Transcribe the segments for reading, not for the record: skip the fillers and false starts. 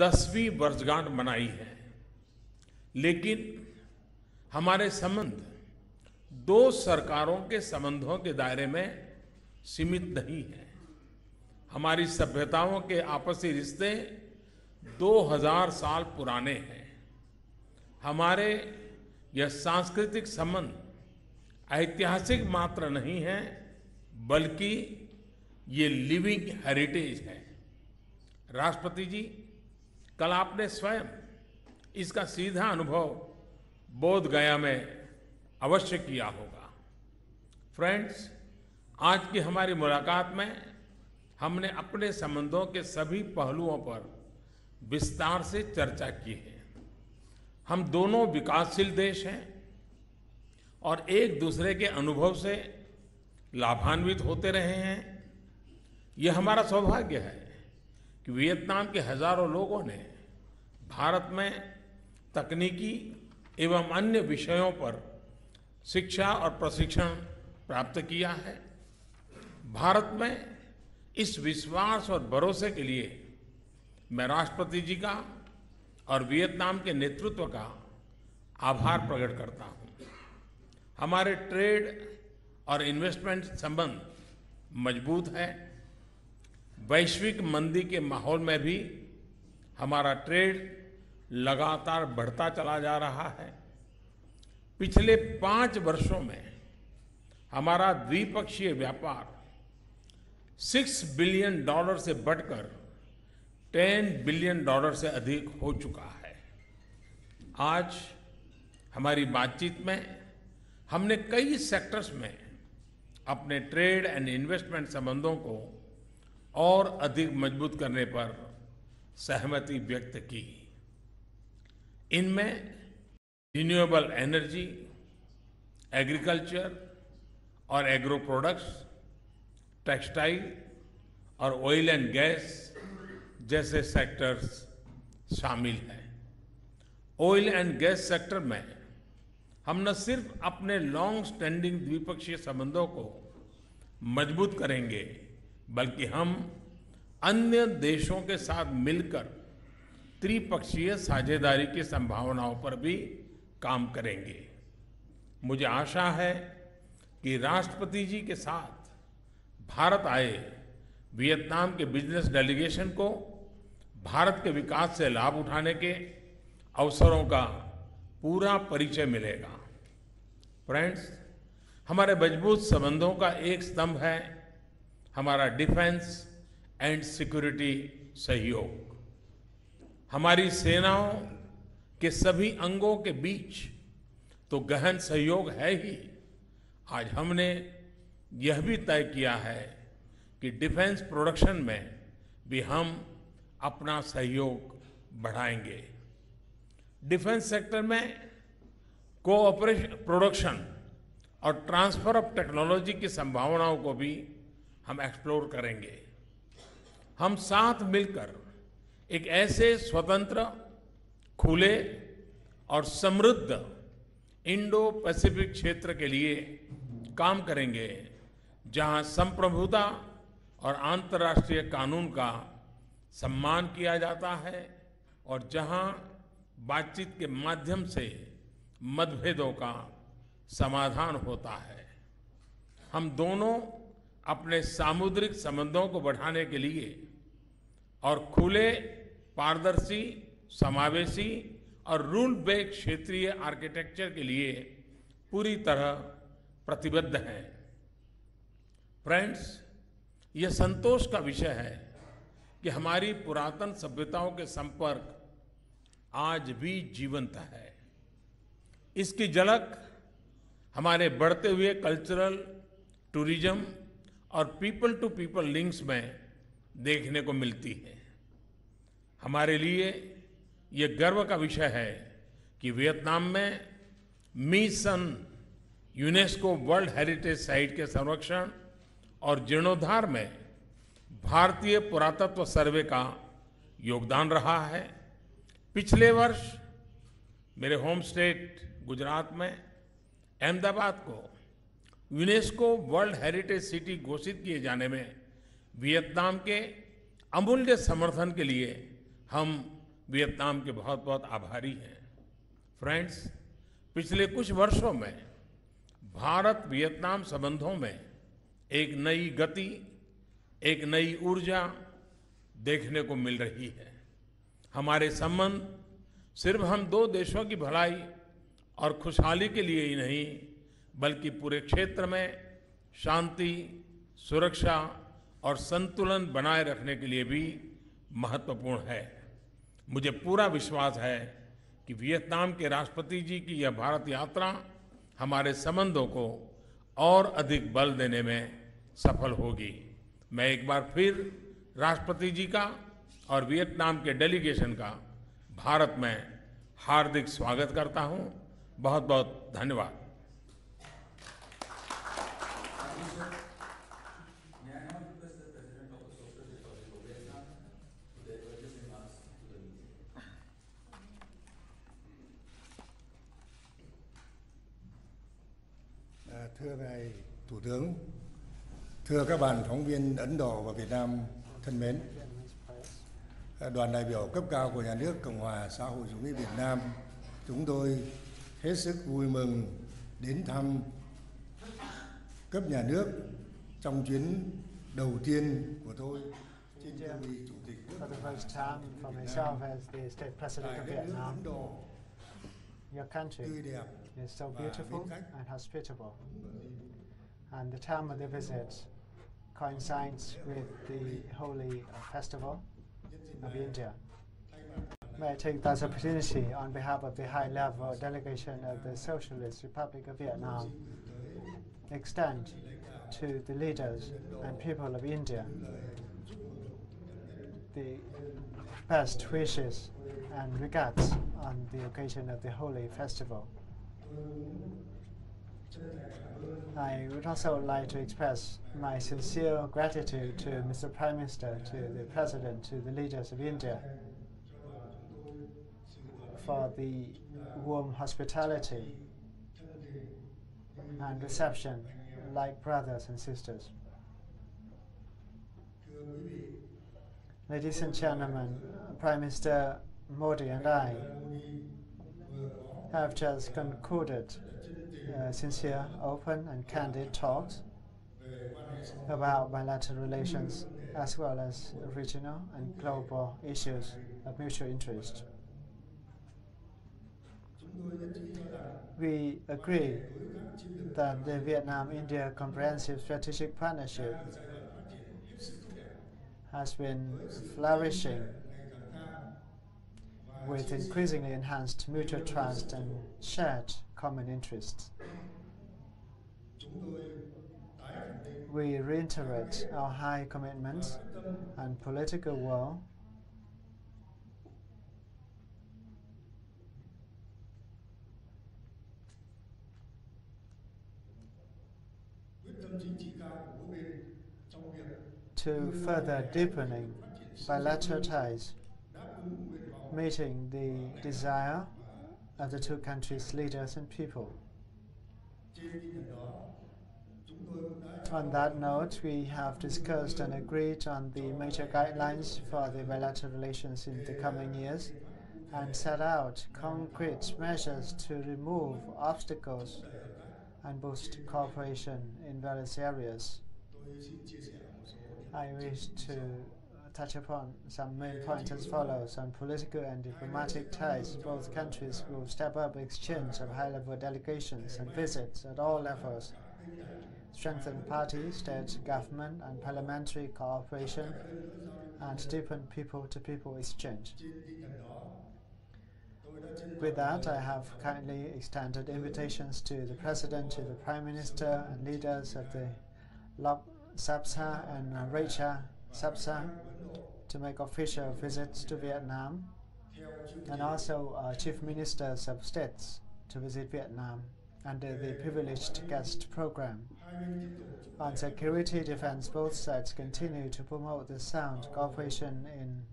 10वीं वर्षगांठ मनाई है, लेकिन हमारे संबंध दो सरकारों के संबंधों के दायरे में सीमित नहीं है। हमारी सभ्यताओं के आपसी रिश्ते 2000 साल पुराने हैं। हमारे यह सांस्कृतिक संबंध ऐतिहासिक मात्र नहीं है, बल्कि ये लिविंग हेरिटेज है। राष्ट्रपति जी, कल आपने स्वयं इसका सीधा अनुभव बोध गया में अवश्य किया होगा। फ्रेंड्स, आज की हमारी मुलाकात में हमने अपने संबंधों के सभी पहलुओं पर विस्तार से चर्चा की है। हम दोनों विकासशील देश हैं और एक दूसरे के अनुभव से लाभान्वित होते रहे हैं। यह हमारा सौभाग्य है कि वियतनाम के हजारों लोगों ने भारत में तकनीकी एवं अन्य विषयों पर शिक्षा और प्रशिक्षण प्राप्त किया है। भारत में इस विश्वास और भरोसे के लिए मैं राष्ट्रपति जी का और वियतनाम के नेतृत्व का आभार प्रकट करता हूं। हमारे ट्रेड और इन्वेस्टमेंट संबंध मजबूत है। वैश्विक मंदी के माहौल में भी हमारा ट्रेड लगातार बढ़ता चला जा रहा है। पिछले 5 वर्षों में हमारा द्विपक्षीय व्यापार $6 बिलियन से बढ़कर $10 बिलियन से अधिक हो चुका है। आज हमारी बातचीत में हमने कई सेक्टर्स में अपने ट्रेड एंड इन्वेस्टमेंट संबंधों को और अधिक मजबूत करने पर सहमति व्यक्त की। इनमें रिन्यूएबल एनर्जी, एग्रीकल्चर और एग्रो प्रोडक्ट्स, टेक्सटाइल और ऑयल एंड गैस जैसे सेक्टर्स शामिल हैं। ऑयल एंड गैस सेक्टर में हम न सिर्फ अपने लॉन्ग स्टैंडिंग द्विपक्षीय संबंधों को मजबूत करेंगे, बल्कि हम अन्य देशों के साथ मिलकर त्रिपक्षीय साझेदारी की संभावनाओं पर भी काम करेंगे। मुझे आशा है कि राष्ट्रपति जी के साथ भारत आए वियतनाम के बिजनेस डेलीगेशन को भारत के विकास से लाभ उठाने के अवसरों का पूरा परिचय मिलेगा। फ्रेंड्स, हमारे मजबूत संबंधों का एक स्तंभ है हमारा डिफेंस एंड सिक्योरिटी सहयोग। हमारी सेनाओं के सभी अंगों के बीच तो गहन सहयोग है ही। आज हमने यह भी तय किया है कि डिफेंस प्रोडक्शन में भी हम अपना सहयोग बढ़ाएंगे। डिफेंस सेक्टर में कोऑपरेशन, प्रोडक्शन और ट्रांसफर ऑफ टेक्नोलॉजी की संभावनाओं को भी हम एक्सप्लोर करेंगे। हम साथ मिलकर एक ऐसे स्वतंत्र, खुले और समृद्ध इंडो पैसिफिक क्षेत्र के लिए काम करेंगे, जहां संप्रभुता और अंतर्राष्ट्रीय कानून का सम्मान किया जाता है और जहां बातचीत के माध्यम से मतभेदों का समाधान होता है। हम दोनों अपने सामुद्रिक संबंधों को बढ़ाने के लिए और खुले, पारदर्शी, समावेशी और रूल बेस्ड क्षेत्रीय आर्किटेक्चर के लिए पूरी तरह प्रतिबद्ध हैं। फ्रेंड्स, यह संतोष का विषय है कि हमारी पुरातन सभ्यताओं के संपर्क आज भी जीवंत है। इसकी झलक हमारे बढ़ते हुए कल्चरल, टूरिज्म और पीपल टू पीपल लिंक्स में देखने को मिलती है। हमारे लिए यह गर्व का विषय है कि वियतनाम में mission UNESCO world heritage site के संरक्षण और जीर्णोद्धार में भारतीय पुरातत्व सर्वे का योगदान रहा है। पिछले वर्ष मेरे होम स्टेट गुजरात में अहमदाबाद को यूनेस्को वर्ल्ड हेरिटेज सिटी घोषित किए जाने में वियतनाम के अमूल्य समर्थन के लिए हम वियतनाम के बहुत बहुत आभारी हैं। फ्रेंड्स, पिछले कुछ वर्षों में भारत वियतनाम संबंधों में एक नई गति, एक नई ऊर्जा देखने को मिल रही है। हमारे संबंध सिर्फ हम दो देशों की भलाई और खुशहाली के लिए ही नहीं, बल्कि पूरे क्षेत्र में शांति, सुरक्षा और संतुलन बनाए रखने के लिए भी महत्वपूर्ण है। मुझे पूरा विश्वास है कि वियतनाम के राष्ट्रपति जी की यह भारत यात्रा हमारे संबंधों को और अधिक बल देने में सफल होगी। मैं एक बार फिर राष्ट्रपति जी का और वियतनाम के डेलीगेशन का भारत में हार्दिक स्वागत करता हूं। बहुत बहुत धन्यवाद। Thưa ngài Thủ tướng, thưa các bạn phóng viên Ấn Độ và Việt Nam thân mến, đoàn đại biểu cấp cao của Nhà nước Cộng hòa xã hội chủ nghĩa Việt Nam, chúng tôi hết sức vui mừng đến thăm cấp nhà nước trong chuyến đầu tiên của tôi trên cương vị Chủ tịch nước Ấn Độ. Your country is so beautiful and hospitable, and the time of the visit coincides with the holy festival of India. May I take this opportunity on behalf of the high-level delegation of the Socialist Republic of Vietnam, extend to the leaders and people of India the best wishes and regards on the occasion of the holy festival. I would also like to express my sincere gratitude to Mr. Prime Minister, to the President, to the leaders of India for the warm hospitality and reception like brothers and sisters. Ladies and gentlemen, Prime Minister Modi and I have just concluded sincere, open and candid talks about bilateral relations as well as regional and global issues of mutual interest. We agree that the Vietnam-India Comprehensive Strategic Partnership has been flourishing with increasingly enhanced mutual trust and shared common interests. We reiterate our high commitments and political will to further deepening bilateral ties, meeting the desire of the two countries' leaders and people. On that note, we have discussed and agreed on the major guidelines for the bilateral relations in the coming years and set out concrete measures to remove obstacles and boost cooperation in various areas. I wish to touch upon some main points as follows. On political and diplomatic ties, both countries will step up exchange of high-level delegations and visits at all levels, strengthen party, state, government and parliamentary cooperation, and deepen people-to-people exchange. With that, I have kindly extended invitations to the President, to the Prime Minister and leaders of the Lok Sabha and Raja Sabha to make official visits to Vietnam, and also chief ministers of states to visit Vietnam under the privileged guest program. On security defense, both sides continue to promote the sound cooperation in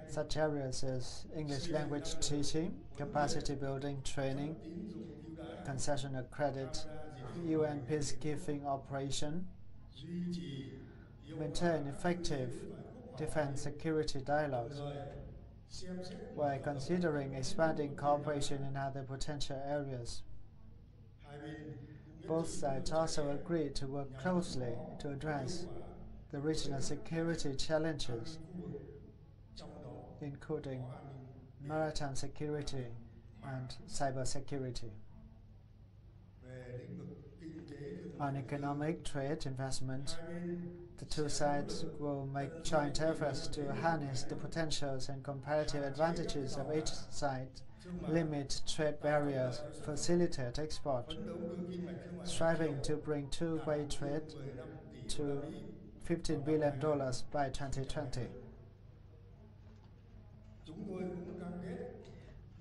such areas as English language teaching, capacity building, training, concession of credit, UN peacekeeping operation, maintain effective defense security dialogues, while considering expanding cooperation in other potential areas. Both sides also agreed to work closely to address the regional security challenges, including maritime security and cybersecurity. On economic trade investment, the two sides will make joint efforts to harness the potentials and comparative advantages of each side, limit trade barriers, facilitate export, striving to bring two-way trade to $15 billion by 2020.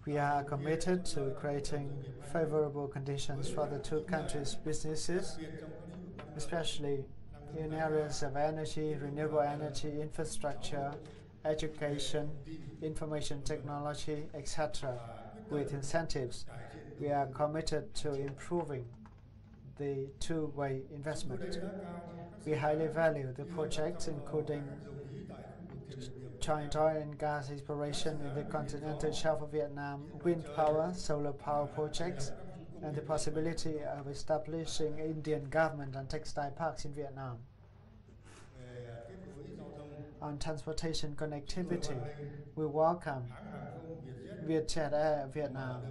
We are committed to creating favorable conditions for the two countries' businesses, especially in areas of energy, renewable energy, infrastructure, education, information technology, etc. With incentives, we are committed to improving the two-way investment. We highly value the projects, including joint oil and gas exploration in the continental shelf of Vietnam, wind power, solar power projects, and the possibility of establishing Indian government and textile parks in Vietnam. On transportation connectivity, we welcome Vietjet Air of Vietnam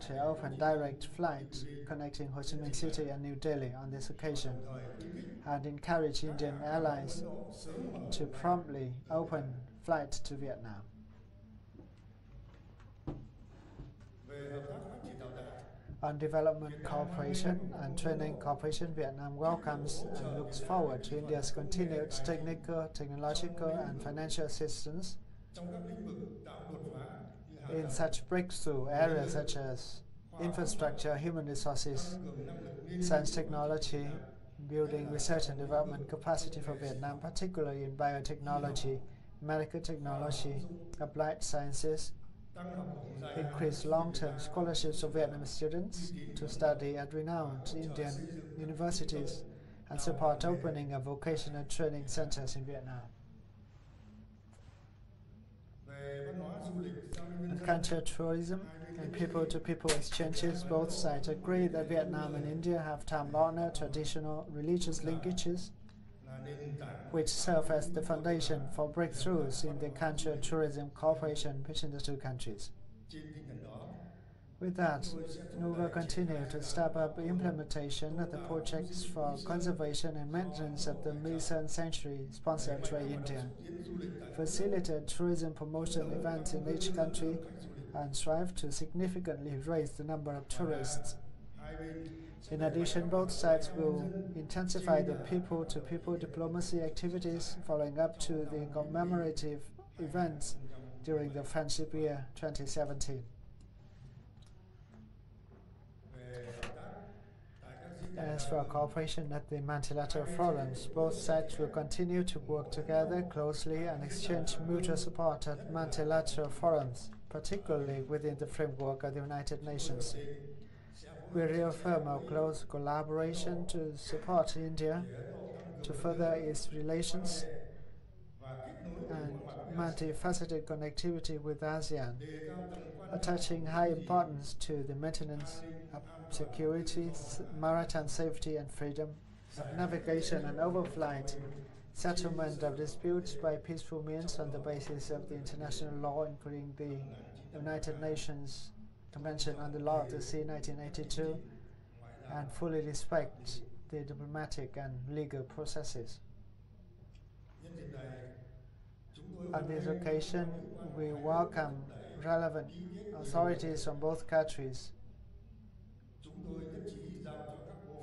to open direct flights connecting Ho Chi Minh City and New Delhi on this occasion, and encourage Indian airlines to promptly open flights to Vietnam. On development cooperation and training cooperation, Vietnam welcomes and looks forward to India's continued technical, technological, and financial assistance in such breakthrough areas such as infrastructure, human resources, science technology, building research and development capacity for Vietnam, particularly in biotechnology, medical technology, applied sciences, increase long-term scholarships of Vietnamese students to study at renowned Indian universities, and support opening of vocational training centers in Vietnam. On cultural tourism and people-to-people exchanges, both sides agree that Vietnam and India have time-honored traditional religious linkages, which serve as the foundation for breakthroughs in the cultural tourism cooperation between the two countries. With that, we will continue to step up implementation of the projects for conservation and maintenance of the Mission Century sponsored by India, facilitate tourism promotion events in each country, and strive to significantly raise the number of tourists. In addition, both sides will intensify the people-to-people diplomacy activities following up to the commemorative events during the Friendship Year 2017. As for cooperation at the multilateral forums, both sides will continue to work together closely and exchange mutual support at multilateral forums, particularly within the framework of the United Nations. We reaffirm our close collaboration to support India to further its relations and multifaceted connectivity with ASEAN, attaching high importance to the maintenance of security, maritime safety and freedom of navigation and overflight, settlement of disputes by peaceful means on the basis of the international law, including the United Nations Convention on the Law of the Sea 1982, and fully respect the diplomatic and legal processes. On this occasion, we welcome relevant authorities from both countries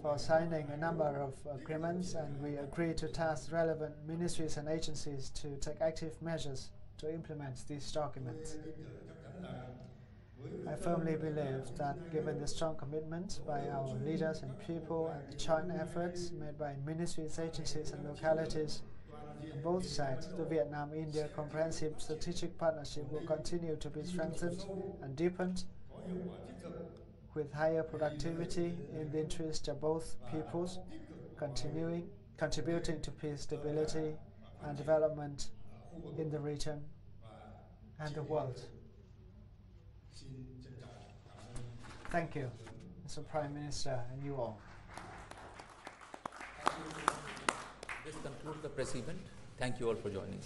for signing a number of agreements, and we agree to task relevant ministries and agencies to take active measures to implement these documents. I firmly believe that given the strong commitment by our leaders and people and the joint efforts made by ministries, agencies and localities on both sides, the Vietnam-India Comprehensive Strategic Partnership will continue to be strengthened and deepened with higher productivity in the interest of both peoples, contributing to peace, stability and development in the region and the world. Thank you, Mr. Prime Minister, and you all. This concludes the press event. Thank you all for joining.